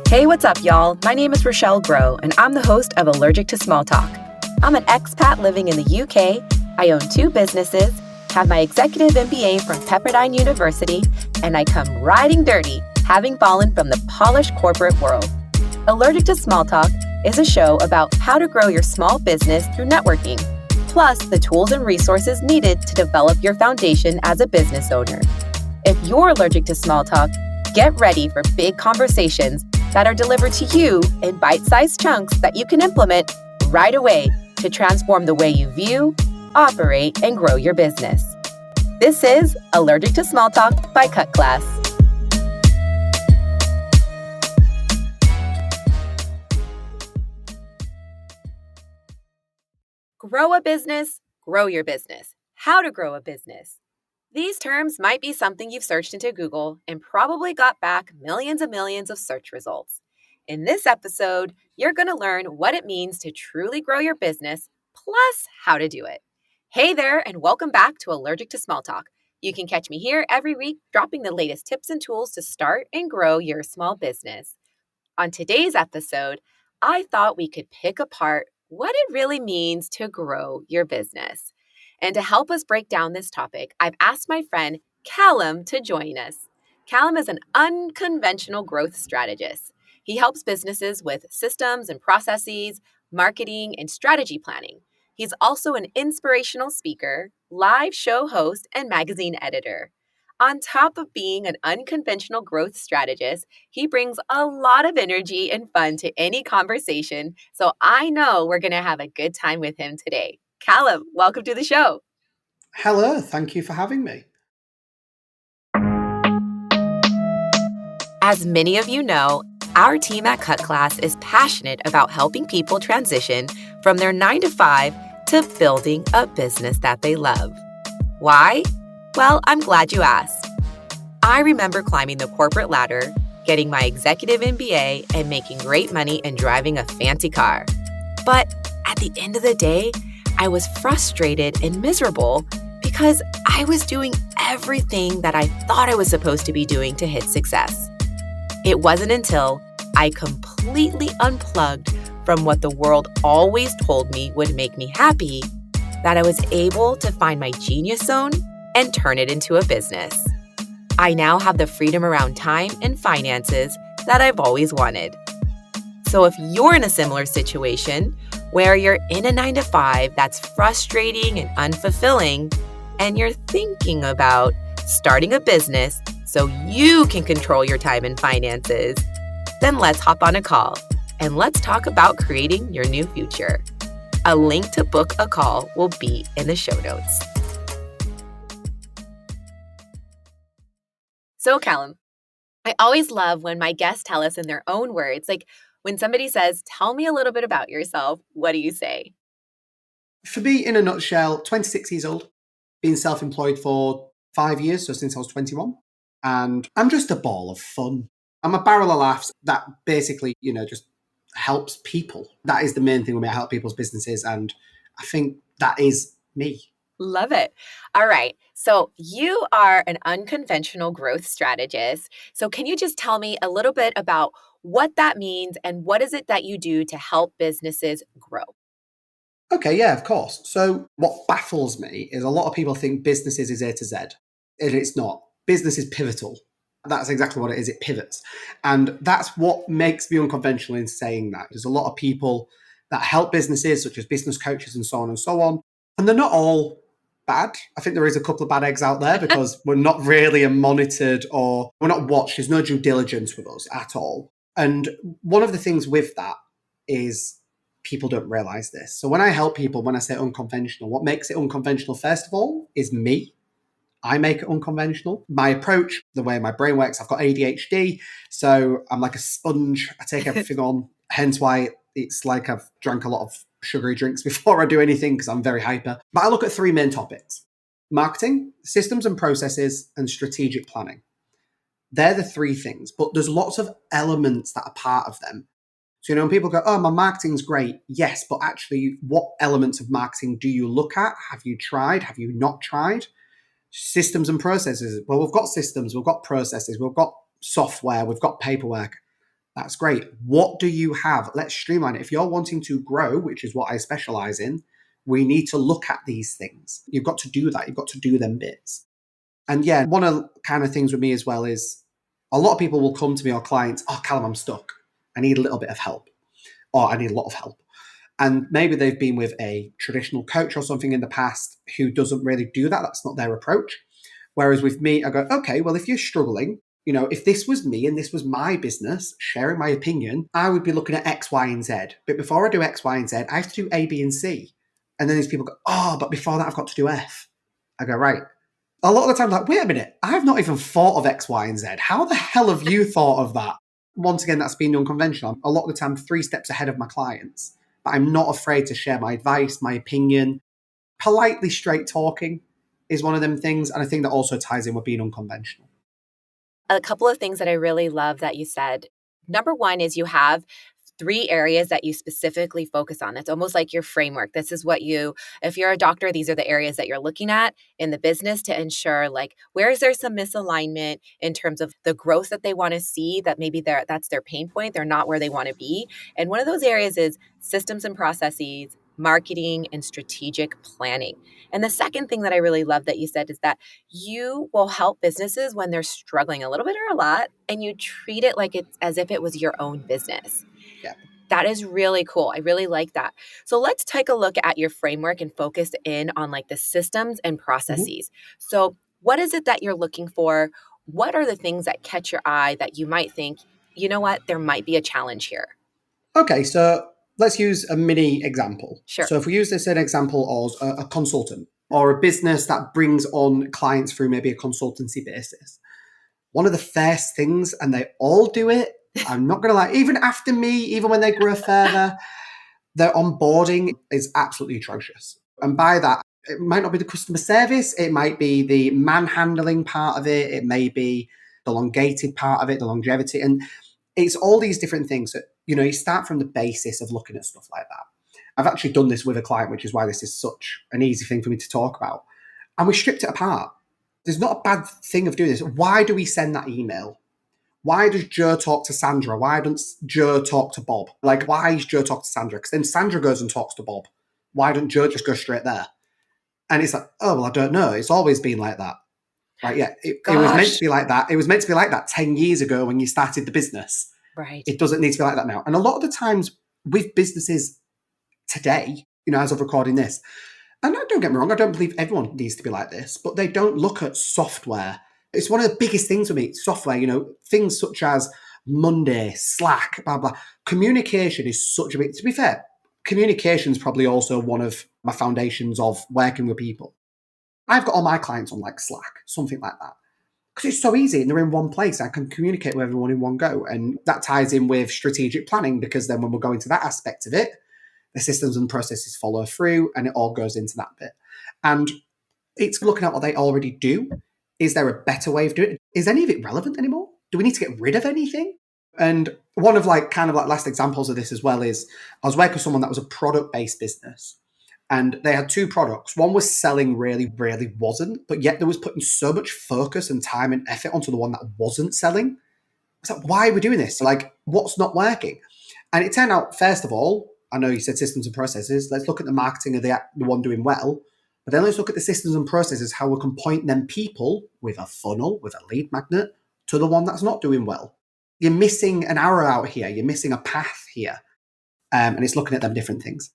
Hey, what's up, y'all? My name is Rochelle and I'm the host of Allergic to Small Talk. I'm an expat living in the UK. I own 2 businesses, have my executive MBA from Pepperdine University, and I come riding dirty, having fallen from the polished corporate world. Allergic to Small Talk is a show about how to grow your small business through networking, plus the tools and resources needed to develop your foundation as a business owner. If you're allergic to small talk, get ready for big conversations that are delivered to you in bite-sized chunks that you can implement right away to transform the way you view, operate, and grow your business. This is Allergic to Small Talk by Cut Class. Grow a business, grow your business. How to grow a business. These terms might be something you've searched into Google and probably got back millions and millions of search results. In this episode, you're going to learn what it means to truly grow your business, plus how to do it. Hey there, and welcome back to Allergic to Small Talk. You can catch me here every week, dropping the latest tips and tools to start and grow your small business. On today's episode, I thought we could pick apart what it really means to grow your business. And to help us break down this topic, I've asked my friend Kallum to join us. Kallum is an unconventional growth strategist. He helps businesses with systems and processes, marketing, and strategy planning. He's also an inspirational speaker, live show host, and magazine editor. On top of being an unconventional growth strategist, he brings a lot of energy and fun to any conversation, so I know we're going to have a good time with him today. Kallum, welcome to the show. Hello, thank you for having me. As many of you know, our team at Cut Class is passionate about helping people transition from their 9-to-5 to building a business that they love. Why? Well, I'm glad you asked. I remember climbing the corporate ladder, getting my executive MBA, and making great money and driving a fancy car. But at the end of the day, I was frustrated and miserable because I was doing everything that I thought I was supposed to be doing to hit success. It wasn't until I completely unplugged from what the world always told me would make me happy that I was able to find my genius zone and turn it into a business. I now have the freedom around time and finances that I've always wanted. So if you're in a similar situation where you're in a 9-to-5 that's frustrating and unfulfilling, and you're thinking about starting a business so you can control your time and finances, then let's hop on a call and let's talk about creating your new future. A link to book a call will be in the show notes. So, Kallum, I always love when my guests tell us in their own words, like when somebody says, tell me a little bit about yourself, what do you say? For me, in a nutshell, 26 years old, been self-employed for 5 years, so since I was 21. And I'm just a ball of fun. I'm a barrel of laughs that basically, just helps people. That is the main thing when I help people's businesses. And I think that is me. Love it. All right. So you are an unconventional growth strategist. So can you just tell me a little bit about what that means and what is it that you do to help businesses grow? Okay, yeah, of course. So what baffles me is a lot of people think businesses is A to Z, and it's not. Business is pivotal. That's exactly what it is. It pivots. And that's what makes me unconventional in saying that. There's a lot of people that help businesses, such as business coaches and so on and so on. And they're not all bad. I think there is a couple of bad eggs out there because we're not really monitored or we're not watched. There's no due diligence with us at all. And one of the things with that is people don't realize this. So when I help people, when I say unconventional, what makes it unconventional, first of all, is me. I make it unconventional. My approach, the way my brain works, I've got ADHD. So I'm like a sponge. I take everything on. Hence why it's like I've drank a lot of sugary drinks before I do anything because I'm very hyper. But I look at 3 main topics: marketing, systems and processes, and strategic planning. They're the 3 things, but there's lots of elements that are part of them. So, when people go, oh, my marketing's great. Yes, but actually, what elements of marketing do you look at? Have you tried? Have you not tried? Systems and processes. Well, we've got systems, we've got processes, we've got software, we've got paperwork. That's great. What do you have? Let's streamline it. If you're wanting to grow, which is what I specialize in, we need to look at these things. You've got to do that. You've got to do them bits. And yeah, one of the kind of things with me as well is a lot of people will come to me or clients, oh, Callum, I'm stuck. I need a little bit of help, or I need a lot of help. And maybe they've been with a traditional coach or something in the past who doesn't really do that. That's not their approach. Whereas with me, I go, okay, well, if you're struggling, if this was me and this was my business, sharing my opinion, I would be looking at X, Y, and Z. But before I do X, Y, and Z, I have to do A, B, and C. And then these people go, oh, but before that, I've got to do F. I go, right. A lot of the time, like, wait a minute, I've not even thought of X, Y, and Z. How the hell have you thought of that? Once again, that's being unconventional. A lot of the time, 3 steps ahead of my clients. But I'm not afraid to share my advice, my opinion. Politely straight talking is one of them things. And I think that also ties in with being unconventional. A couple of things that I really love that you said. Number one is you have 3 areas that you specifically focus on. It's almost like your framework. This is what if you're a doctor, these are the areas that you're looking at in the business to ensure, like, where is there some misalignment in terms of the growth that they want to see, that maybe that's their pain point. They're not where they want to be. And one of those areas is systems and processes, marketing, and strategic planning. And the second thing that I really love that you said is that you will help businesses when they're struggling a little bit or a lot, and you treat it like it's as if it was your own business. Yeah. That is really cool. I really like that. So let's take a look at your framework and focus in on like the systems and processes. So what is it that you're looking for? What are the things that catch your eye that you might think, you know what, there might be a challenge here? Okay, so let's use a mini example. Sure. So if we use this as an example as a consultant or a business that brings on clients through maybe a consultancy basis, one of the first things, and they all do it, I'm not going to lie, even after me, even when they grow further, their onboarding is absolutely atrocious. And by that, it might not be the customer service, it might be the manhandling part of it, it may be the elongated part of it, the longevity. And it's all these different things that, you start from the basis of looking at stuff like that. I've actually done this with a client, which is why this is such an easy thing for me to talk about. And we stripped it apart. There's not a bad thing of doing this. Why do we send that email? Why does Joe talk to Sandra? Why doesn't Joe talk to Bob? Like, why is Joe talk to Sandra? Because then Sandra goes and talks to Bob. Why don't Joe just go straight there? And it's like, oh, well, I don't know. It's always been like that. Right? Yeah, it was meant to be like that. It was meant to be like that 10 years ago when you started the business. Right. It doesn't need to be like that now. And a lot of the times with businesses today, as of recording this, and don't get me wrong, I don't believe everyone needs to be like this, but they don't look at software. It's one of the biggest things for me, software, things such as Monday, Slack, blah, blah. Communication is such a big, to be fair, communication is probably also one of my foundations of working with people. I've got all my clients on like Slack, something like that. Because it's so easy and they're in one place. I can communicate with everyone in one go. And that ties in with strategic planning, because then when we're going to that aspect of it, the systems and processes follow through and it all goes into that bit. And it's looking at what they already do. Is there a better way of doing it? Is any of it relevant anymore? Do we need to get rid of anything? And one of last examples of this as well is I was working with someone that was a product-based business. And they had 2 products. One was selling really, really wasn't, but yet there was putting so much focus and time and effort onto the one that wasn't selling. I was like, why are we doing this? Like, what's not working? And it turned out, first of all, I know you said systems and processes. Let's look at the marketing of the one doing well. But then let's look at the systems and processes, how we can point them people with a funnel, with a lead magnet, to the one that's not doing well. You're missing an arrow out here. You're missing a path here. And it's looking at them different things.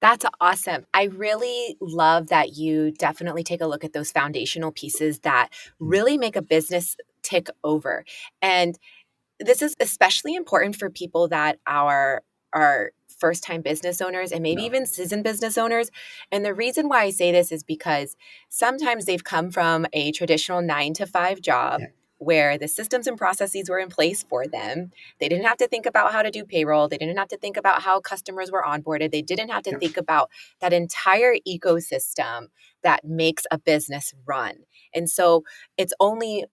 That's awesome. I really love that you definitely take a look at those foundational pieces that really make a business tick over. And this is especially important for people that are first-time business owners and maybe even seasoned business owners. And the reason why I say this is because sometimes they've come from a traditional 9-to-5 job where the systems and processes were in place for them. They didn't have to think about how to do payroll. They didn't have to think about how customers were onboarded. They didn't have to think about that entire ecosystem that makes a business run. And so it's only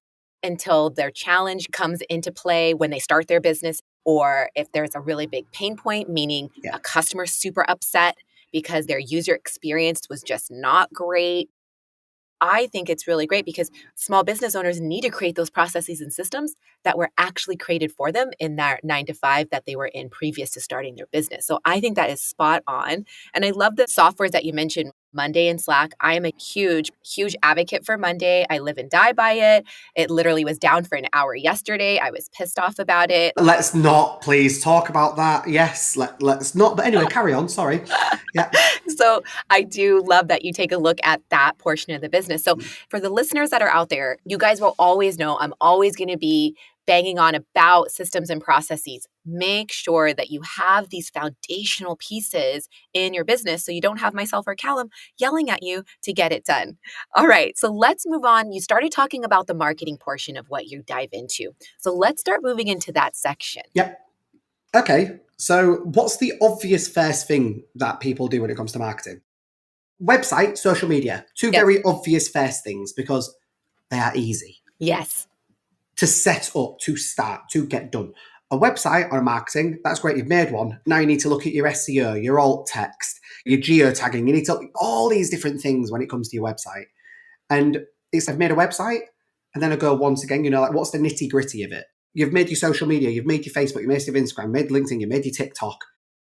until their challenge comes into play when they start their business, or if there's a really big pain point, meaning a customer's super upset because their user experience was just not great. I think it's really great because small business owners need to create those processes and systems that were actually created for them in that 9 to 5 that they were in previous to starting their business. So I think that is spot on. And I love the softwares that you mentioned, Monday and Slack. I am a huge, huge advocate for Monday. I live and die by it. It literally was down for an hour yesterday. I was pissed off about it. Let's not please talk about that. Yes, let's not. But anyway, carry on. Sorry. Yeah. So I do love that you take a look at that portion of the business. So for the listeners that are out there, you guys will always know I'm always going to be banging on about systems and processes. Make sure that you have these foundational pieces in your business so you don't have myself or Kallum yelling at you to get it done. All right, so let's move on. You started talking about the marketing portion of what you dive into. So let's start moving into that section. Yep. Okay. So what's the obvious first thing that people do when it comes to marketing? Website, social media. Two very obvious first things because they are easy. Yes. To set up, to start, to get done. A website or a marketing, that's great. You've made one. Now you need to look at your SEO, your alt text, your geotagging. You need to look at all these different things when it comes to your website. And it's I've made a website, and then I go once again, like what's the nitty gritty of it? You've made your social media, you've made your Facebook, you've made your Instagram, you've made LinkedIn, you've made your TikTok.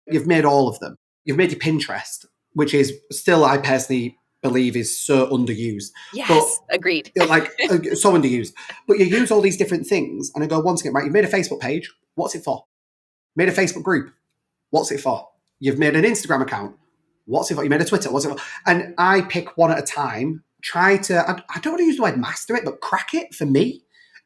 You've made all of them. You've made your Pinterest, which is still, I personally believe, is so underused. Yes, but, agreed. Like so underused. But you use all these different things, and I go once again, right, you've made a Facebook page. What's it for? Made a Facebook group. What's it for? You've made an Instagram account. What's it for? You made a Twitter. What's it for? And I pick one at a time. I don't want to use the word master it, but crack it for me.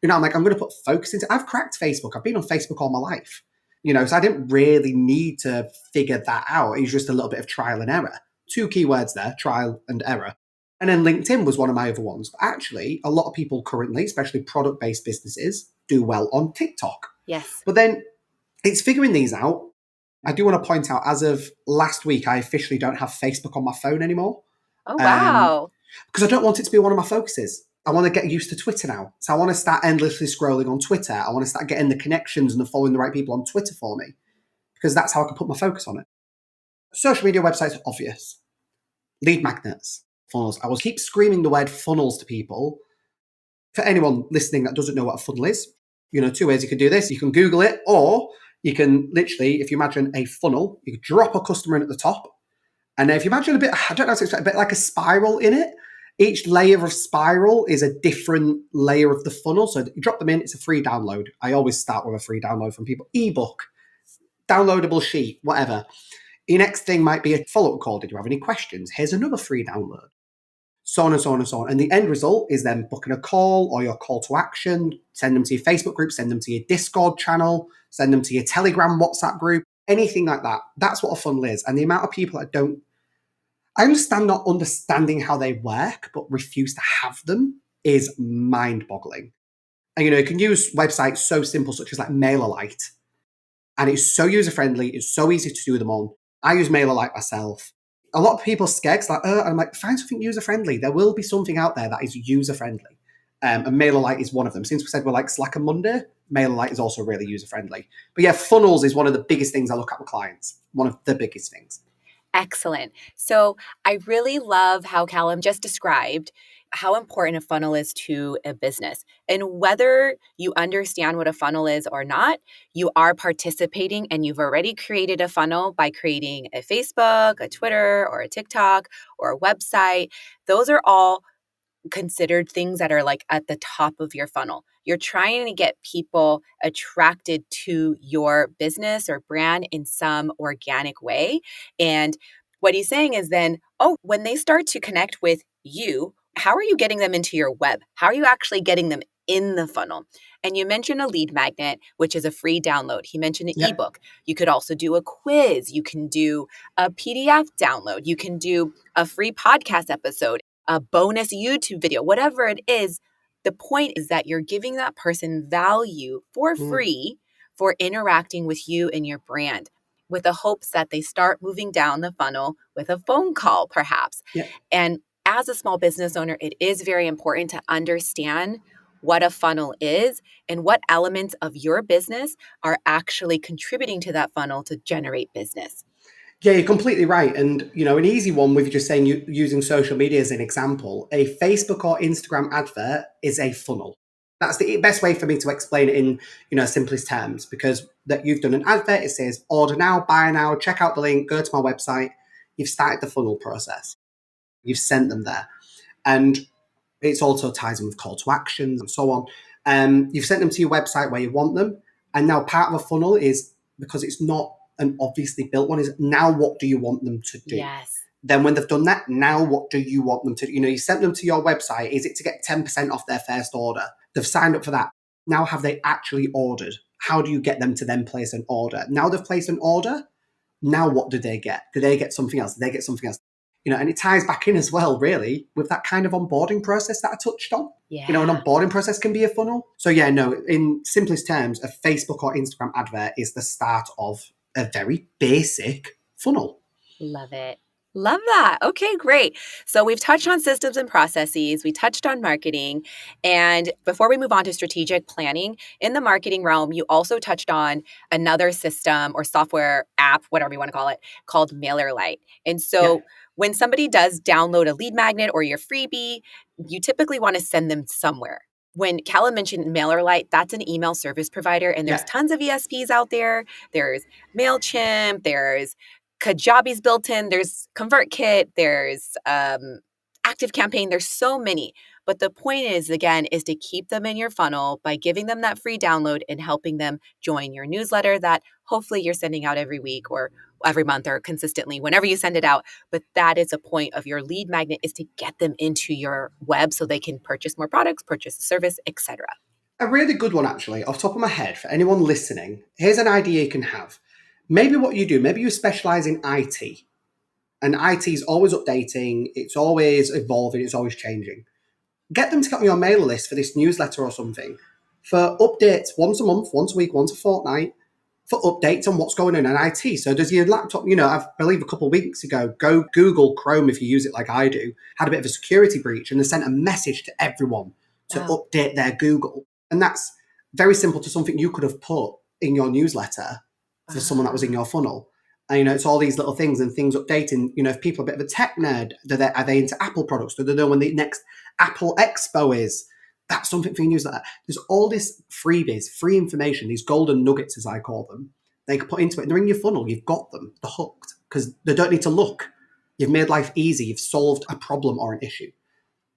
I'm like, I'm going to put focus into. I've cracked Facebook. I've been on Facebook all my life. So I didn't really need to figure that out. It was just a little bit of trial and error. 2 keywords there, trial and error. And then LinkedIn was one of my other ones. But actually, a lot of people currently, especially product-based businesses, do well on TikTok. Yes. But then it's figuring these out. I do want to point out, as of last week, I officially don't have Facebook on my phone anymore. Oh, wow. Because I don't want it to be one of my focuses. I want to get used to Twitter now. So I want to start endlessly scrolling on Twitter. I want to start getting the connections and following the right people on Twitter for me. Because that's how I can put my focus on it. Social media websites are obvious. Lead magnets, funnels. I will keep screaming the word funnels to people. For anyone listening that doesn't know what a funnel is, 2 ways you can do this. You can Google it, or you can literally, if you imagine a funnel, you can drop a customer in at the top. And if you imagine a bit, I don't know how to explain, a bit like a spiral in it. Each layer of spiral is a different layer of the funnel. So you drop them in, it's a free download. I always start with a free download from people. Ebook, downloadable sheet, whatever. Your next thing might be a follow-up call. Did you have any questions? Here's another free download. So on and so on and so on. And the end result is then booking a call or your call to action, send them to your Facebook group, send them to your Discord channel, send them to your Telegram, WhatsApp group, anything like that. That's what a funnel is. And the amount of people that don't, I understand not understanding how they work, but refuse to have them is mind-boggling. And you can use websites so simple, such as like MailerLite. And it's so user-friendly. It's so easy to do them on. I use MailerLite myself. A lot of people are scared. It's like, I'm like, find something user-friendly. There will be something out there that is user-friendly. And MailerLite is one of them. Since we said we're like Slack and Monday, MailerLite is also really user-friendly. But yeah, funnels is one of the biggest things I look at with clients. One of the biggest things. Excellent. So I really love how Kallum just described how important a funnel is to a business. And whether you understand what a funnel is or not, you are participating and you've already created a funnel by creating a Facebook, a Twitter, or a TikTok, or a website. Those are all considered things that are like at the top of your funnel. You're trying to get people attracted to your business or brand in some organic way. And what he's saying is then, when they start to connect with you, how are you getting them into your web? How are you actually getting them in the funnel? And you mentioned a lead magnet, which is a free download. He mentioned an ebook. You could also do a quiz. You can do a PDF download. You can do a free podcast episode, a bonus YouTube video, whatever it is. The point is that you're giving that person value for free for interacting with you and your brand, with the hopes that they start moving down the funnel with a phone call, perhaps. Yeah. And as a small business owner, it is very important to understand what a funnel is and what elements of your business are actually contributing to that funnel to generate business. Yeah, you're completely right. And, an easy one with just saying using social media as an example, a Facebook or Instagram advert is a funnel. That's the best way for me to explain it in, simplest terms, because that you've done an advert, it says order now, buy now, check out the link, go to my website. You've started the funnel process. You've sent them there. And it also ties in with call to actions and so on. You've sent them to your website where you want them. And now part of a funnel is, because it's not an obviously built one, is now what do you want them to do? Yes. Then when they've done that, now what do you want them to do? You sent them to your website. Is it to get 10% off their first order? They've signed up for that. Now have they actually ordered? How do you get them to then place an order? Now they've placed an order. Now what do they get? Do they get something else? Do they get something else? And it ties back in as well, really, with that kind of onboarding process that I touched on. Yeah. An onboarding process can be a funnel. So yeah, no, in simplest terms, a Facebook or Instagram advert is the start of a very basic funnel. Love it. Love that. Okay, great. So we've touched on systems and processes. We touched on marketing. And before we move on to strategic planning, in the marketing realm, you also touched on another system or software app, whatever you want to call it, called MailerLite. And so when somebody does download a lead magnet or your freebie, you typically want to send them somewhere. When Kallum mentioned MailerLite, that's an email service provider, and there's tons of ESPs out there. There's MailChimp, there's Kajabi's built in, there's ConvertKit, there's ActiveCampaign, there's so many. But the point is, again, is to keep them in your funnel by giving them that free download and helping them join your newsletter that hopefully you're sending out every week or every month or consistently, whenever you send it out. But that is a point of your lead magnet, is to get them into your web so they can purchase more products, purchase a service, etc. A really good one, actually, off the top of my head, for anyone listening. Here's an idea you can have. Maybe what you do, maybe you specialize in IT. And IT is always updating, it's always evolving, it's always changing. Get them to get on your mailer list for this newsletter or something, for updates once a month, once a week, once a fortnight, for updates on what's going on in IT. So does your laptop, I believe a couple of weeks ago, go Google Chrome if you use it like I do, had a bit of a security breach, and they sent a message to everyone to update their Google. And that's very simple to something you could have put in your newsletter for someone that was in your funnel. And, it's all these little things and things updating. If people are a bit of a tech nerd, are they into Apple products? Do they know when the next Apple Expo is? That's something for your newsletter. There's all this freebies, free information, these golden nuggets, as I call them. They can put into it. They're in your funnel. You've got them. They're hooked because they don't need to look. You've made life easy. You've solved a problem or an issue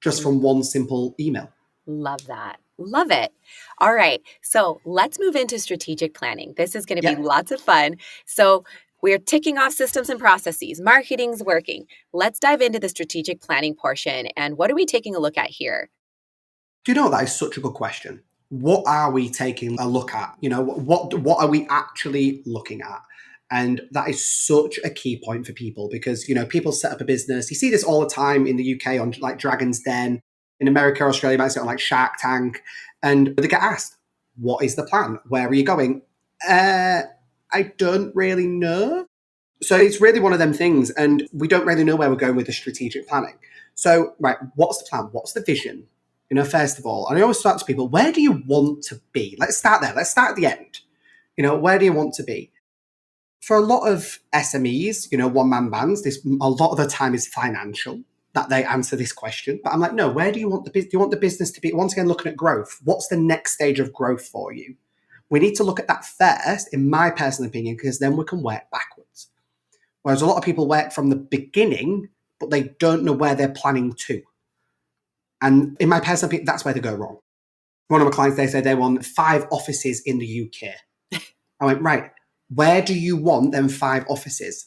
just from one simple email. Love that. Love it. All right. So let's move into strategic planning. This is going to be lots of fun. So we're ticking off systems and processes. Marketing's working. Let's dive into the strategic planning portion. And what are we taking a look at here? Do you know, that is such a good question? What are we taking a look at? What are we actually looking at? And that is such a key point for people because, people set up a business. You see this all the time in the UK on like Dragon's Den. In America, Australia, you might see it on like Shark Tank. And they get asked, what is the plan? Where are you going? I don't really know. So it's really one of them things. And we don't really know where we're going with the strategic planning. So, right, what's the plan? What's the vision? First of all, and I always start to people, where do you want to be? Let's start there. Let's start at the end. Where do you want to be? For a lot of SMEs, one-man bands, a lot of the time is financial that they answer this question. But I'm like, no, where do you want do you want the business to be? Once again, looking at growth, what's the next stage of growth for you? We need to look at that first, in my personal opinion, because then we can work backwards. Whereas a lot of people work from the beginning, but they don't know where they're planning to. And in my personal opinion, that's where they go wrong. One of my clients, they said they want 5 offices in the UK. I went, right, where do you want them 5 offices?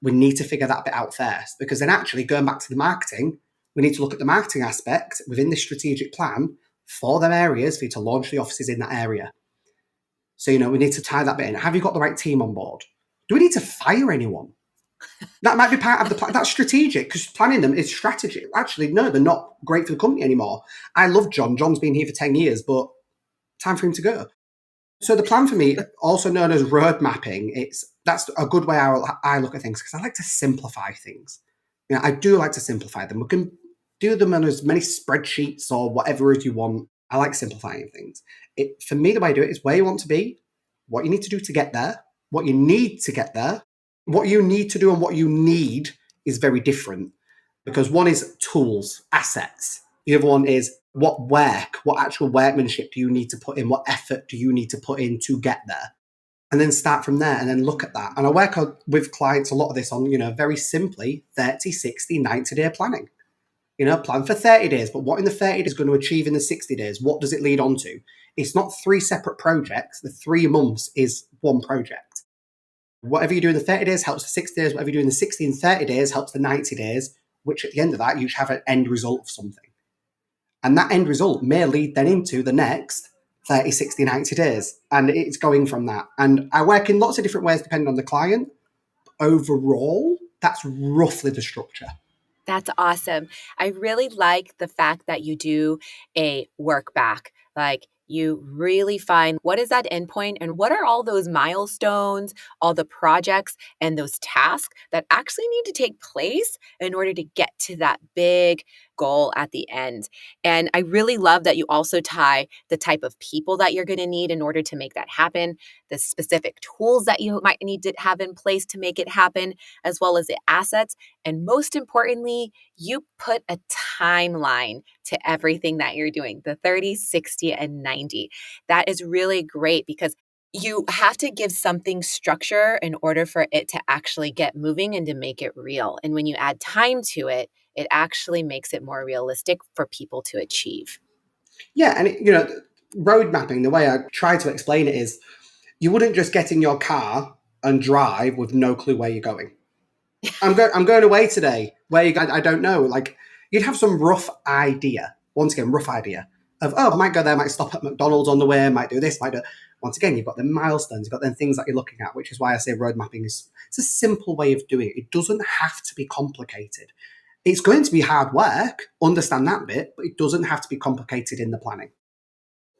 We need to figure that bit out first, because then actually going back to the marketing, we need to look at the marketing aspect within the strategic plan for them areas for you to launch the offices in that area. So, we need to tie that bit in. Have you got the right team on board? Do we need to fire anyone? That might be part of the plan. That's strategic, because planning them is strategy. Actually, no, they're not great for the company anymore. I love John. John's been here for 10 years, but time for him to go. So the plan for me, also known as road mapping, that's a good way I look at things, because I like to simplify things. I do like to simplify them. We can do them on as many spreadsheets or whatever it is you want. I like simplifying things. For me, the way I do it is where you want to be, what you need to do to get there, what you need to get there, What you need to do and what you need is very different, because one is tools, assets. The other one is what actual workmanship do you need to put in? What effort do you need to put in to get there? And then start from there and then look at that. And I work with clients a lot of this on, very simply 30, 60, 90-day planning. Plan for 30 days, but what in the 30 days is going to achieve in the 60 days? What does it lead on to? It's not 3 separate projects. The 3 months is one project. Whatever you do in the 30 days helps the 60 days. Whatever you do in the 60 and 30 days helps the 90 days, which at the end of that, you should have an end result of something. And that end result may lead then into the next 30, 60, 90 days. And it's going from that. And I work in lots of different ways depending on the client. Overall, that's roughly the structure. That's awesome. I really like the fact that you do a work back. Like, you really find what is that endpoint and what are all those milestones, all the projects and those tasks that actually need to take place in order to get to that big goal at the end. And I really love that you also tie the type of people that you're going to need in order to make that happen, the specific tools that you might need to have in place to make it happen, as well as the assets. And most importantly, you put a timeline to everything that you're doing, the 30, 60, and 90. That is really great because you have to give something structure in order for it to actually get moving and to make it real. And when you add time to it, it actually makes it more realistic for people to achieve. Yeah, and road mapping, the way I try to explain it is, you wouldn't just get in your car and drive with no clue where you're going. I'm going away today. Where you going? I don't know. Like, you'd have some rough idea. Once again, rough idea of, I might go there, might stop at McDonald's on the way, might do this, might do. Once again, you've got the milestones, you've got the things that you're looking at, which is why I say road mapping it's a simple way of doing it. It doesn't have to be complicated. It's going to be hard work, understand that bit, but it doesn't have to be complicated in the planning.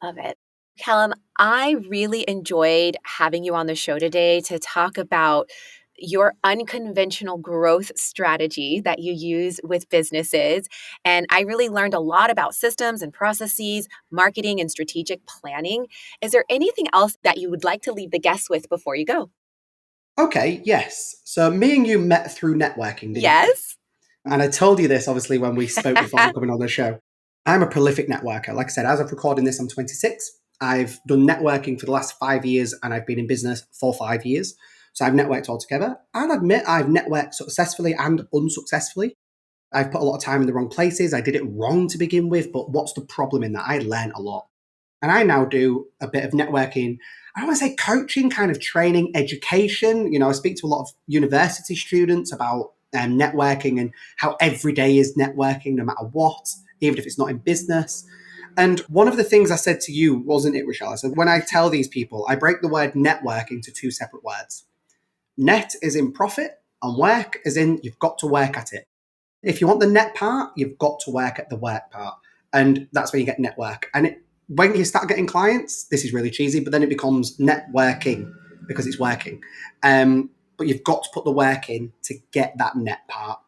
Love it. Kallum, I really enjoyed having you on the show today to talk about your unconventional growth strategy that you use with businesses. And I really learned a lot about systems and processes, marketing and strategic planning. Is there anything else that you would like to leave the guests with before you go? Okay, yes. So me and you met through networking, didn't Yes. you? And I told you this, obviously, when we spoke before coming on the show. I'm a prolific networker. Like I said, as of recording this, I'm 26. I've done networking for the last 5 years, and I've been in business for 5 years. So I've networked altogether. I'll admit I've networked successfully and unsuccessfully. I've put a lot of time in the wrong places. I did it wrong to begin with, but what's the problem in that? I learned a lot. And I now do a bit of networking. I don't want to say coaching, kind of training, education. I speak to a lot of university students about networking and how every day is networking, no matter what, even if it's not in business. And one of the things I said to you, wasn't it, Rochelle? I said, when I tell these people, I break the word network into 2 separate words. Net is in profit, and work is in you've got to work at it. If you want the net part, you've got to work at the work part. And that's where you get network. And when you start getting clients, this is really cheesy, but then it becomes networking because it's working. But you've got to put the work in to get that net part.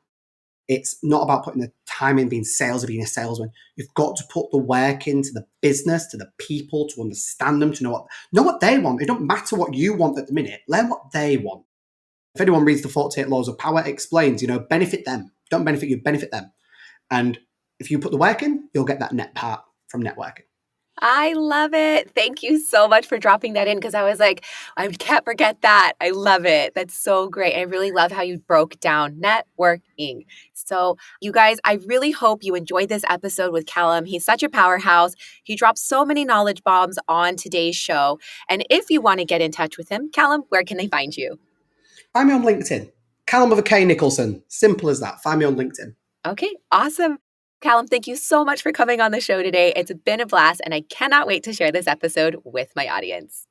It's not about putting the time in being sales or being a salesman. You've got to put the work into the business, to the people, to understand them, to know what they want. It don't matter what you want at the minute. Learn what they want. If anyone reads the 48 Laws of Power, it explains, benefit them. Don't benefit you, benefit them. And if you put the work in, you'll get that net part from networking. I love it. Thank you so much for dropping that in, because I was like, I can't forget that. I love it. That's so great. I really love how you broke down networking. So you guys, I really hope you enjoyed this episode with Kallum. He's such a powerhouse. He drops so many knowledge bombs on today's show. And if you want to get in touch with him, Kallum, where can they find you? Find me on LinkedIn. Kallum with a K Nicholson. Simple as that. Find me on LinkedIn. Okay, awesome. Kallum, thank you so much for coming on the show today. It's been a blast, and I cannot wait to share this episode with my audience.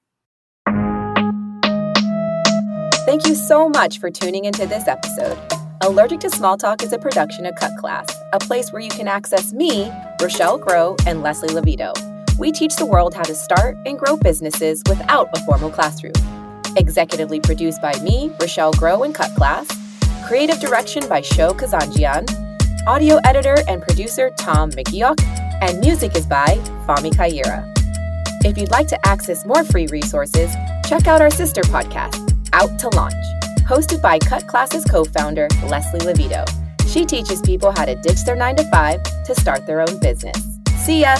Thank you so much for tuning into this episode. Allergic to Small Talk is a production of Cut Class, a place where you can access me, Rochelle Grow, and Leslie Levito. We teach the world how to start and grow businesses without a formal classroom. Executively produced by me, Rochelle Grow, and Cut Class. Creative direction by Sho Kazanjian. Audio editor and producer Tom McGeoch, and music is by Fami Kaira. If you'd like to access more free resources, check out our sister podcast, Out to Launch. hosted by Cut Class's co-founder, Leslie Levito. She teaches people how to ditch their 9 to 5 to start their own business. See ya!